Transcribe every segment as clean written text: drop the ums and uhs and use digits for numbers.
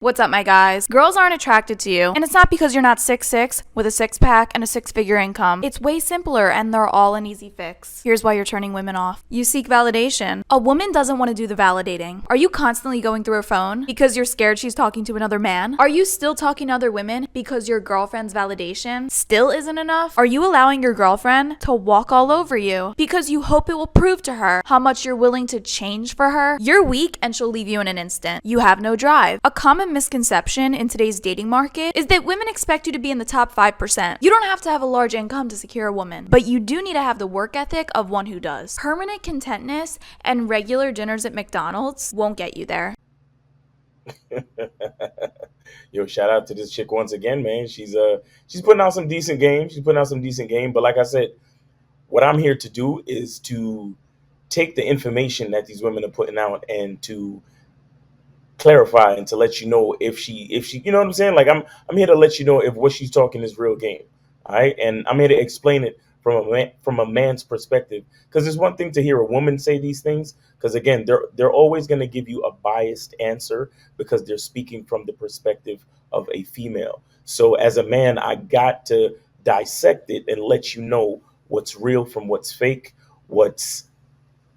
What's up, my guys? Girls aren't attracted to you, and it's not because you're not 6'6" with a six-pack and a six-figure income. It's way simpler, and they're all an easy fix. Here's why you're turning women off. You seek validation. A woman doesn't want to do the validating. Are you constantly going through her phone because you're scared she's talking to another man? Are you still talking to other women because your girlfriend's validation still isn't enough? Are you allowing your girlfriend to walk all over you because you hope it will prove to her how much you're willing to change for her? You're weak, and she'll leave you in an instant. You have no drive. A common misconception in today's dating market is that women expect you to be in the top 5%. You don't have to have a large income to secure a woman, but you do need to have the work ethic of one who does. Permanent contentness and regular dinners at McDonald's won't get you there. Yo, shout out to this chick once again, man. She's putting out some decent game. She's putting out some decent game. But like I said, what I'm here to do is to take the information that these women are putting out and to clarify and to let you know if she you know what I'm saying. Like I'm here to let you know if what she's talking is real game. All right, and I'm here to explain it from a man's perspective, because it's one thing to hear a woman say these things, because again they're always going to give you a biased answer because they're speaking from the perspective of a female. So as a man, I got to dissect it and let you know what's real from what's fake, what's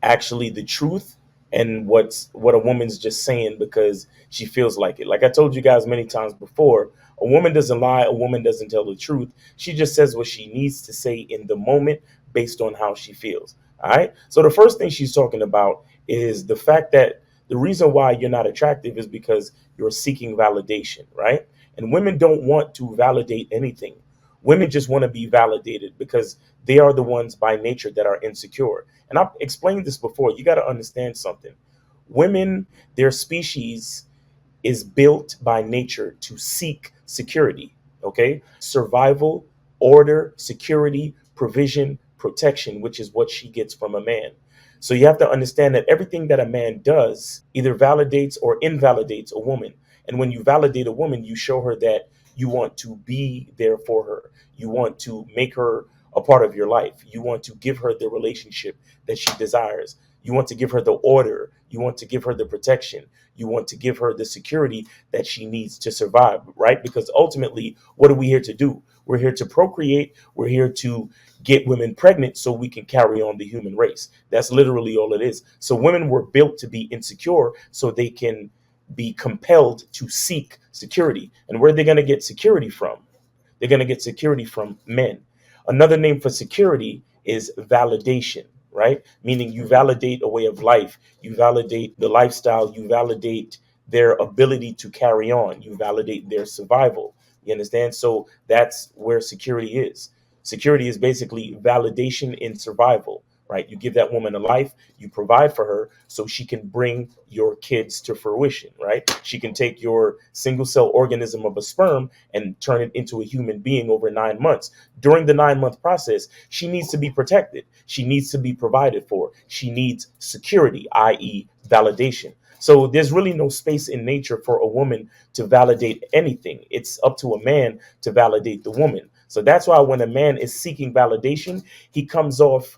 actually the truth, and what a woman's just saying because she feels like it. Like I told you guys many times before, a woman doesn't lie, a woman doesn't tell the truth. She just says what she needs to say in the moment based on how she feels. All right, so the first thing she's talking about is the fact that the reason why you're not attractive is because you're seeking validation, right? And women don't want to validate anything. Women just want to be validated because they are the ones by nature that are insecure. And I've explained this before. You got to understand something. Women, their species is built by nature to seek security, okay? Survival, order, security, provision, protection, which is what she gets from a man. So you have to understand that everything that a man does either validates or invalidates a woman. And when you validate a woman, you show her that you want to be there for her. You want to make her a part of your life. You want to give her the relationship that she desires. You want to give her the order. You want to give her the protection. You want to give her the security that she needs to survive, right? Because ultimately, what are we here to do? We're here to procreate. We're here to get women pregnant so we can carry on the human race. That's literally all it is. So women were built to be insecure so they can be compelled to seek security. And where they're going to get security from? They're going to get security from men. Another name for security is validation, right? Meaning you validate a way of life, you validate the lifestyle, you validate their ability to carry on, you validate their survival. You understand? So that's where security is. Security is basically validation in survival, right? You give that woman a life, you provide for her so she can bring your kids to fruition, right? She can take your single cell organism of a sperm and turn it into a human being over 9 months. During the 9 month process, she needs to be protected. She needs to be provided for. She needs security, i.e., validation. So there's really no space in nature for a woman to validate anything. It's up to a man to validate the woman. So that's why when a man is seeking validation, he comes off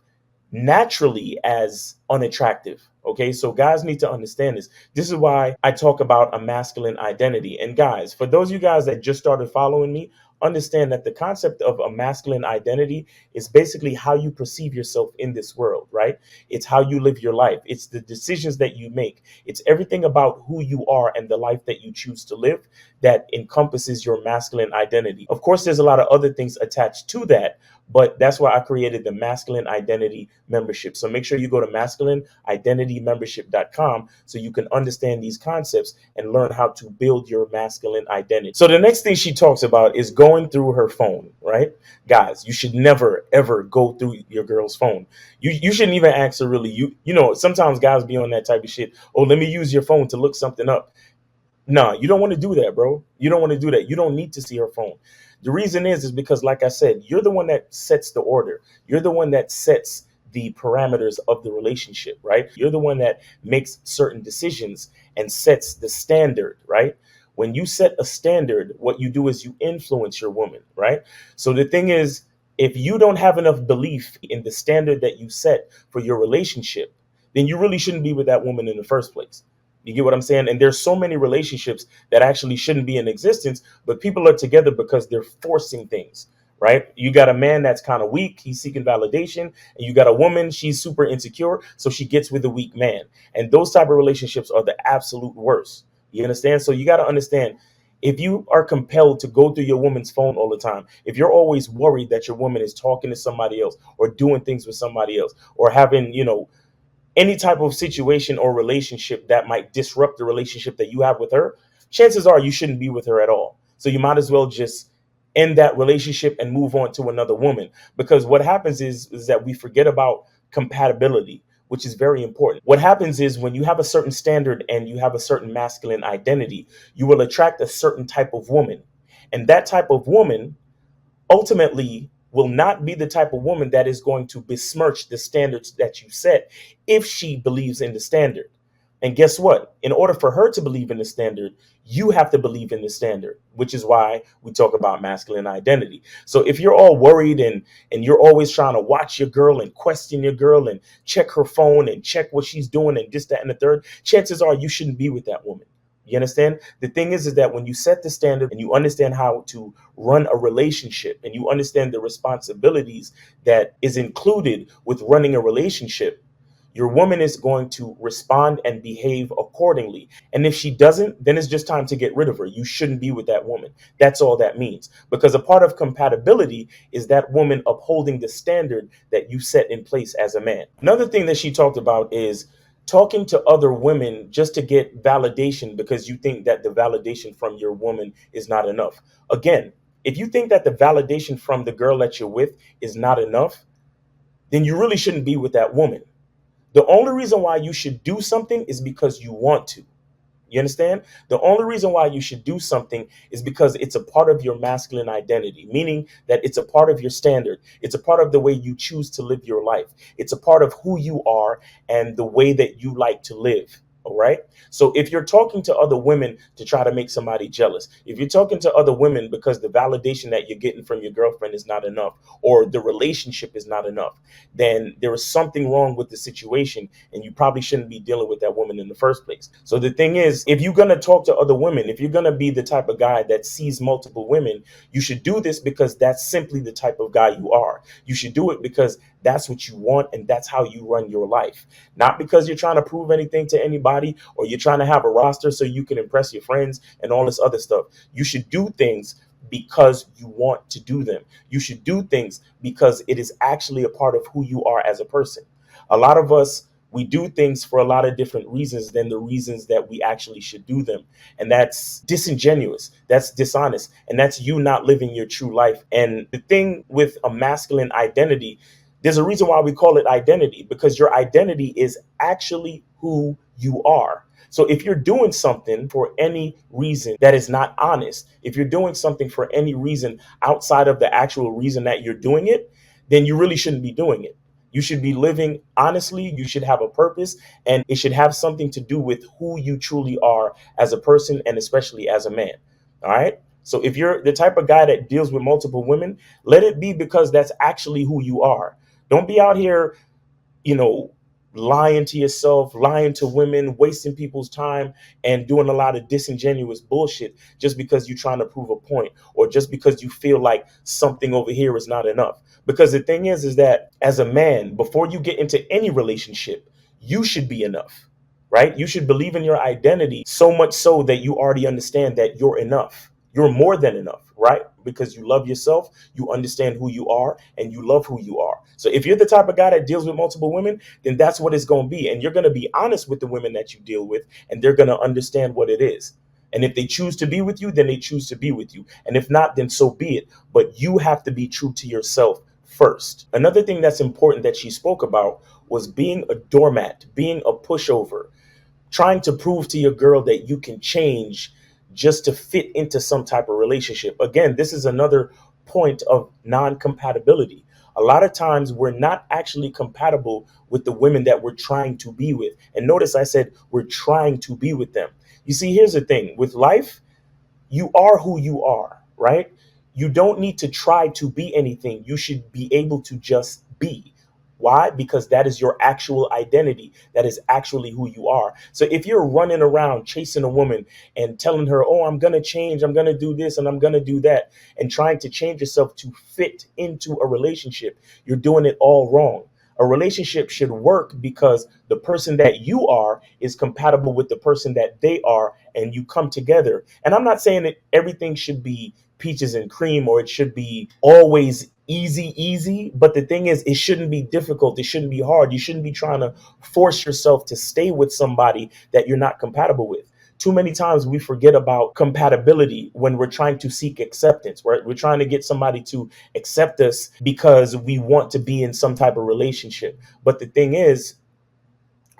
naturally as unattractive. Okay, so guys need to understand this. This is why I talk about a masculine identity. And guys, for those of you guys that just started following me, understand that the concept of a masculine identity is basically how you perceive yourself in this world, right? It's how you live your life. It's the decisions that you make. It's everything about who you are and the life that you choose to live that encompasses your masculine identity. Of course, there's a lot of other things attached to that, but that's why I created the Masculine Identity Membership. So make sure you go to masculineidentitymembership.com so you can understand these concepts and learn how to build your masculine identity. So the next thing she talks about is going through her phone, right? Guys, you should never, ever go through your girl's phone. You shouldn't even ask her really. You know, sometimes guys be on that type of shit. Oh, let me use your phone to look something up. No, you don't want to do that, bro. You don't want to do that. You don't need to see her phone. The reason is because, like I said, you're the one that sets the order. You're the one that sets the parameters of the relationship, right? You're the one that makes certain decisions and sets the standard, right? When you set a standard, what you do is you influence your woman, right? So the thing is, if you don't have enough belief in the standard that you set for your relationship, then you really shouldn't be with that woman in the first place. You get what I'm saying? And there's so many relationships that actually shouldn't be in existence, but people are together because they're forcing things, right? You got a man that's kind of weak, he's seeking validation, and you got a woman, she's super insecure, so she gets with a weak man. And those type of relationships are the absolute worst. You understand? So you got to understand, if you are compelled to go through your woman's phone all the time, if you're always worried that your woman is talking to somebody else or doing things with somebody else or having, any type of situation or relationship that might disrupt the relationship that you have with her, chances are you shouldn't be with her at all. So you might as well just end that relationship and move on to another woman. Because what happens is that we forget about compatibility, which is very important. What happens is when you have a certain standard and you have a certain masculine identity, you will attract a certain type of woman. And that type of woman ultimately will not be the type of woman that is going to besmirch the standards that you set if she believes in the standard. And guess what? In order for her to believe in the standard, you have to believe in the standard, which is why we talk about masculine identity. So if you're all worried and you're always trying to watch your girl and question your girl and check her phone and check what she's doing and this, that, and the third, chances are you shouldn't be with that woman. You understand? The thing is that when you set the standard and you understand how to run a relationship and you understand the responsibilities that is included with running a relationship, your woman is going to respond and behave accordingly. And if she doesn't, then it's just time to get rid of her. You shouldn't be with that woman. That's all that means. Because a part of compatibility is that woman upholding the standard that you set in place as a man. Another thing that she talked about is talking to other women just to get validation because you think that the validation from your woman is not enough. Again, if you think that the validation from the girl that you're with is not enough, then you really shouldn't be with that woman. The only reason why you should do something is because you want to. You understand? The only reason why you should do something is because it's a part of your masculine identity, meaning that it's a part of your standard. It's a part of the way you choose to live your life. It's a part of who you are and the way that you like to live. All right. So if you're talking to other women to try to make somebody jealous, if you're talking to other women because the validation that you're getting from your girlfriend is not enough or the relationship is not enough, then there is something wrong with the situation and you probably shouldn't be dealing with that woman in the first place. So the thing is, if you're going to talk to other women, if you're going to be the type of guy that sees multiple women, you should do this because that's simply the type of guy you are. You should do it because that's what you want and that's how you run your life. Not because you're trying to prove anything to anybody or you're trying to have a roster so you can impress your friends and all this other stuff. You should do things because you want to do them. You should do things because it is actually a part of who you are as a person. A lot of us, we do things for a lot of different reasons than the reasons that we actually should do them. And that's disingenuous. That's dishonest. And that's you not living your true life. And the thing with a masculine identity, there's a reason why we call it identity, because your identity is actually who you are. So if you're doing something for any reason that is not honest, if you're doing something for any reason outside of the actual reason that you're doing it, then you really shouldn't be doing it. You should be living honestly. You should have a purpose, and it should have something to do with who you truly are as a person and especially as a man. All right. So if you're the type of guy that deals with multiple women, let it be because that's actually who you are. Don't be out here, you know, lying to yourself, lying to women, wasting people's time, and doing a lot of disingenuous bullshit just because you're trying to prove a point or just because you feel like something over here is not enough. Because the thing is that as a man, before you get into any relationship, you should be enough, right? You should believe in your identity so much so that you already understand that you're enough. You're more than enough, right? Because you love yourself, you understand who you are, and you love who you are. So if you're the type of guy that deals with multiple women, then that's what it's going to be. And you're going to be honest with the women that you deal with, and they're going to understand what it is. And if they choose to be with you, then they choose to be with you. And if not, then so be it. But you have to be true to yourself first. Another thing that's important that she spoke about was being a doormat, being a pushover, trying to prove to your girl that you can change just to fit into some type of relationship. Again, this is another point of non-compatibility. A lot of times we're not actually compatible with the women that we're trying to be with. And notice I said we're trying to be with them. You see, here's the thing with life, you are who you are, right? You don't need to try to be anything. You should be able to just be. Why? Because that is your actual identity. That is actually who you are. So if you're running around chasing a woman and telling her, oh, I'm going to change, I'm going to do this, and I'm going to do that, and trying to change yourself to fit into a relationship, you're doing it all wrong. A relationship should work because the person that you are is compatible with the person that they are, and you come together. And I'm not saying that everything should be peaches and cream or it should be always easy, but the thing is, it shouldn't be difficult. It shouldn't be hard. You shouldn't be trying to force yourself to stay with somebody that you're not compatible with. Too many times we forget about compatibility when we're trying to seek acceptance. We're trying to get somebody to accept us because we want to be in some type of relationship. But the thing is,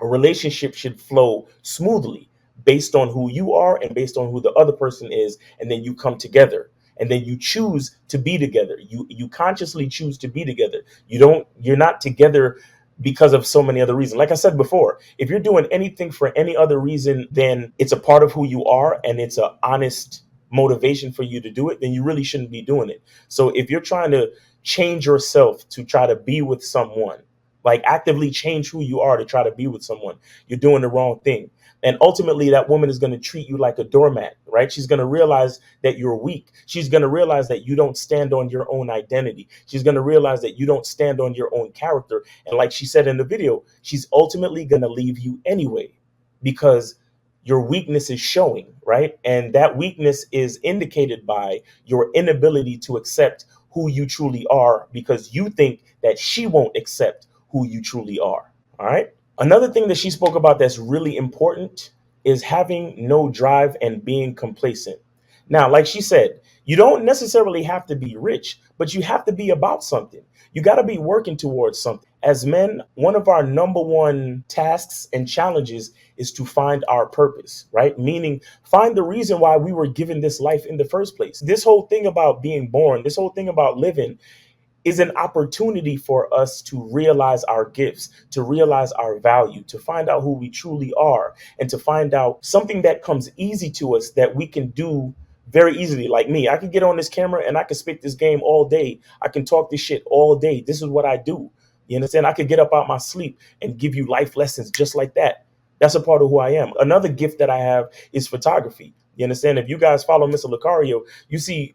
a relationship should flow smoothly based on who you are and based on who the other person is, and then you come together, and then you choose to be together. You consciously choose to be together. You're not together because of so many other reasons. Like I said before, if you're doing anything for any other reason then it's a part of who you are and it's an honest motivation for you to do it, then you really shouldn't be doing it. So if you're trying to change yourself to try to be with someone, like actively change who you are to try to be with someone, you're doing the wrong thing. And ultimately, that woman is going to treat you like a doormat, right? She's going to realize that you're weak. She's going to realize that you don't stand on your own identity. She's going to realize that you don't stand on your own character. And like she said in the video, she's ultimately going to leave you anyway because your weakness is showing, right? And that weakness is indicated by your inability to accept who you truly are because you think that she won't accept who you truly are. All right. Another thing that she spoke about that's really important is having no drive and being complacent. Now, like she said, you don't necessarily have to be rich, but you have to be about something. You got to be working towards something. As men, one of our number one tasks and challenges is to find our purpose, right? Meaning, find the reason why we were given this life in the first place. This whole thing about being born, this whole thing about living is an opportunity for us to realize our gifts, to realize our value, to find out who we truly are, and to find out something that comes easy to us that we can do very easily. Like me, I could get on this camera and I could spit this game all day. I can talk this shit all day. This is what I do. You understand? I could get up out my sleep and give you life lessons just like that. That's a part of who I am. Another gift that I have is photography. You understand? If you guys follow Mr. Lucario, you see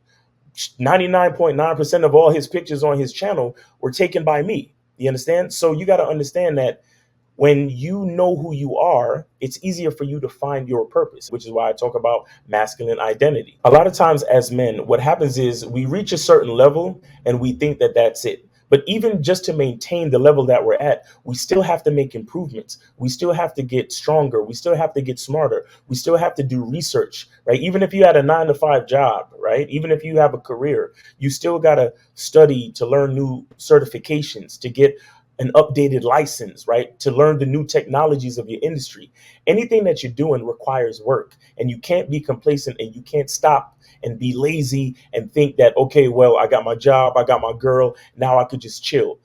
99.9% of all his pictures on his channel were taken by me. You understand? So you got to understand that when you know who you are, it's easier for you to find your purpose, which is why I talk about masculine identity. A lot of times as men, what happens is we reach a certain level and we think that that's it. But even just to maintain the level that we're at, we still have to make improvements. We still have to get stronger. We still have to get smarter. We still have to do research, right? Even if you had a 9-to-5 job, right? Even if you have a career, you still got to study to learn new certifications, to get an updated license, right? To learn the new technologies of your industry. Anything that you're doing requires work, and you can't be complacent and you can't stop and be lazy and think that, okay, well, I got my job, I got my girl, now I could just chill.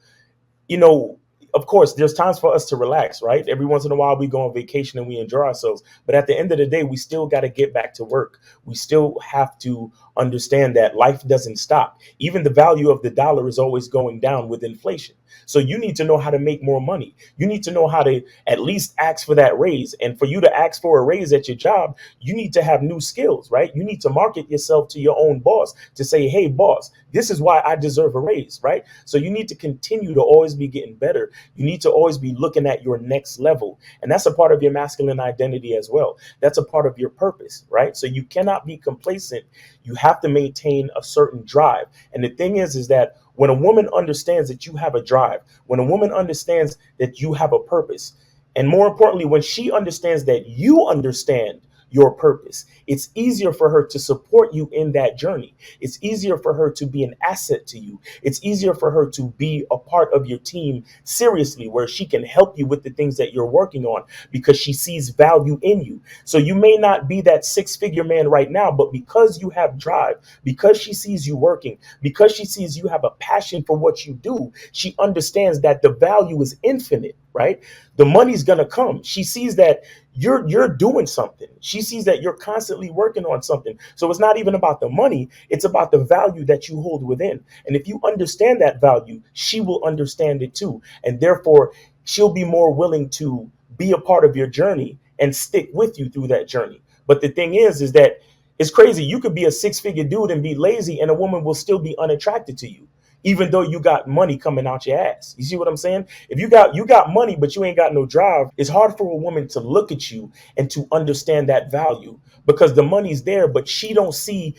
You know, of course, there's times for us to relax, right? Every once in a while we go on vacation and we enjoy ourselves. But at the end of the day, we still got to get back to work. We still have to understand that life doesn't stop. Even the value of the dollar is always going down with inflation. So you need to know how to make more money. You need to know how to at least ask for that raise. And for you to ask for a raise at your job, you need to have new skills, right? You need to market yourself to your own boss to say, hey, boss, this is why I deserve a raise, right? So you need to continue to always be getting better. You need to always be looking at your next level. And that's a part of your masculine identity as well. That's a part of your purpose, right? So you cannot be complacent. You have to maintain a certain drive. And the thing is that when a woman understands that you have a drive, when a woman understands that you have a purpose, and more importantly, when she understands that you understand your purpose, it's easier for her to support you in that journey. It's easier for her to be an asset to you. It's easier for her to be a part of your team seriously, where she can help you with the things that you're working on because she sees value in you. So you may not be that six-figure man right now, but because you have drive, because she sees you working, because she sees you have a passion for what you do, she understands that the value is infinite, right? The money's going to come. She sees that you're doing something. She sees that you're constantly working on something. So it's not even about the money, it's about the value that you hold within. And if you understand that value, she will understand it too. And therefore, she'll be more willing to be a part of your journey and stick with you through that journey. But the thing is that it's crazy. You could be a six-figure dude and be lazy, and a woman will still be unattracted to you, even though you got money coming out your ass. You see what I'm saying? If you got money, but you ain't got no drive, it's hard for a woman to look at you and to understand that value, because the money's there, but she don't see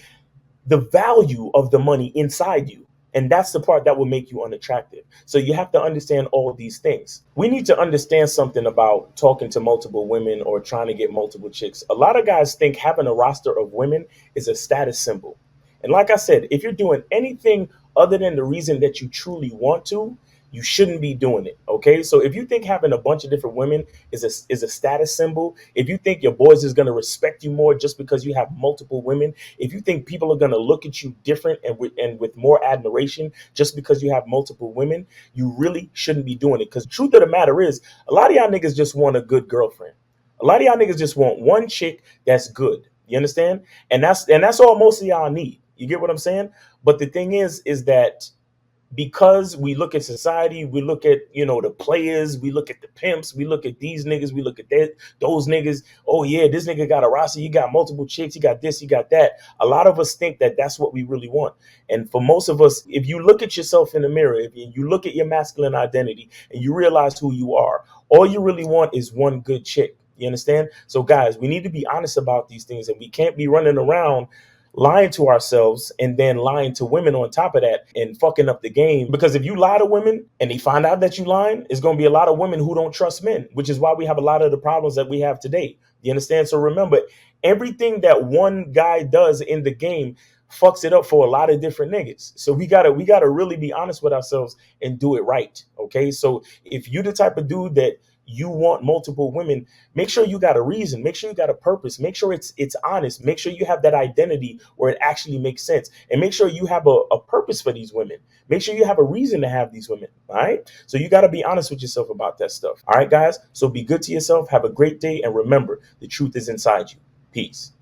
the value of the money inside you. And that's the part that will make you unattractive. So you have to understand all of these things. We need to understand something about talking to multiple women or trying to get multiple chicks. A lot of guys think having a roster of women is a status symbol. And like I said, if you're doing anything other than the reason that you truly want to, you shouldn't be doing it. Okay. So if you think having a bunch of different women is a status symbol, if you think your boys is going to respect you more just because you have multiple women, if you think people are going to look at you different and with more admiration just because you have multiple women, you really shouldn't be doing it. Because the truth of the matter is, a lot of y'all niggas just want a good girlfriend. A lot of y'all niggas just want one chick that's good. You understand? And that's all most of y'all need. You get what I'm saying? But the thing is that because we look at society, we look at, the players, we look at the pimps, we look at these niggas, we look at those niggas. Oh yeah, this nigga got a roster, he got multiple chicks, he got this, he got that. A lot of us think that that's what we really want. And for most of us, if you look at yourself in the mirror, if you look at your masculine identity and you realize who you are, all you really want is one good chick. You understand? So guys, we need to be honest about these things, and we can't be running around lying to ourselves and then lying to women on top of that and fucking up the game. Because if you lie to women and they find out that you lying, it's going to be a lot of women who don't trust men, which is why we have a lot of the problems that we have today. You understand? So remember, everything that one guy does in the game fucks it up for a lot of different niggas. So we gotta really be honest with ourselves and do it right. Okay. So if you the type of dude that you want multiple women, make sure you got a reason, make sure you got a purpose, make sure it's honest, make sure you have that identity where it actually makes sense, and make sure you have a purpose for these women. Make sure you have a reason to have these women. All right. So you got to be honest with yourself about that stuff. All right, guys. So be good to yourself. Have a great day. And remember, the truth is inside you. Peace.